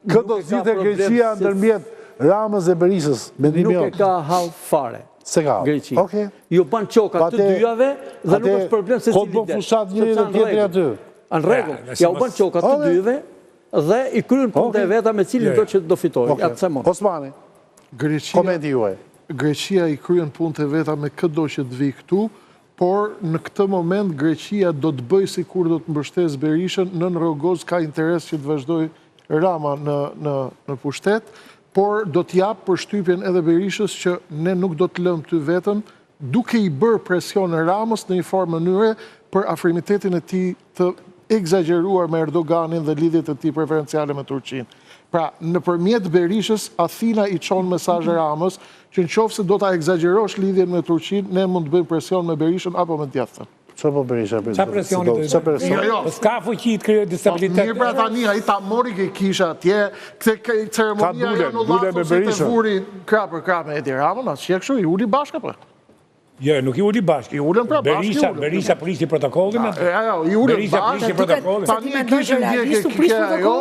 Këto zgjidhje Greqia ndërmjet Ramës dhe Berishës, mendimi Nuk e ka hall fare. Se ka. Greqia. Okej. Ju bën çoka të dyjave dhe nuk është problem se Kot bën fushat njëri dhe tjetri aty. Në rregull. Ja u bën çoka të dyve dhe i kryen punët e veta me cilin do që do fitojë. Ja pse mos. Osmani. Komenti juaj. Greqia i kryen punët e veta me çdo që të vi këtu, por në këtë moment Greqia do të bëjë sikur do të mbështesë Berishën, nën Rogoz ka interes që të vazhdojë Rama në pushtet, por do të jap përshtypjen edhe Berishës që ne nuk do të lëmë ty vetëm, duke i bërë presion në Ramës në një farë mënyre për afrimitetin e tij të egzageruar me Erdoganin dhe lidhjet e tij preferenciale me Turqinë. Pra, nëpërmjet Berishës, Athina i çon mesazhe Ramës që nëse do ta egzagerosh lidhjen me Turqinë, ne mund të bëjmë presion me Berishën apo me djathtën. Çfarë po Berisha? Qa presioni të Jo. S'ka fuqi të krijojë destabilitet. Mirë pra tani, ai ta mori ke kisha atje, këtë ceremonia janë dule me Berishën. Vuri krah për krah me Edi Ramën, asgjë kështu, i uli bashkë apo? Jo, nuk i uli bashkë. I ulën pra bashkë. Berisha prisi protokollin. I ulën Berisha prisi bashkë. protokollin. Tani kishin ndjekë kjo ajo.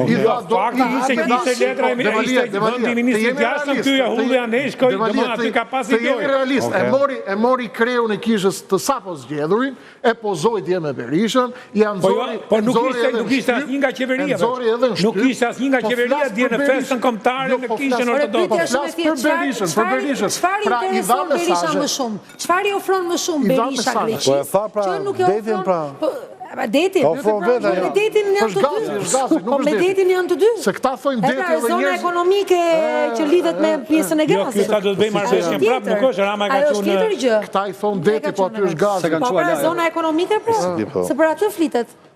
I dha do Fakti ishte kishte letra e ishte vendi ministrit jashtëm, ky ja hulli aneshkoj, domethënë aty ka pas jemi realist. E mori kreun e kishës të sapo zgjedhurin, e pozoi dje me Berishën, ja nxori. Po nuk ishte asnjë nga qeveria. Nuk ishte asnjë nga qeveria dje në festën kombëtare në kishën ortodokse. Për Berishën. Pra i dha mesazhe. Çfarë i ofron më shumë Berisha Greqisë? Po e tha pra, detin pra. Detin? Me detin janë të dy. Po me detin janë të dy. Se këta thonë deti edhe njerëz. Zona ekonomike që lidhet me pjesën e gazit. Jo, këta do të bëjmë marrëveshjen prapë, nuk është Rama ka thënë. Këta i thonë deti, po aty është gazi. Po pra zona ekonomike pra. Se për atë flitet.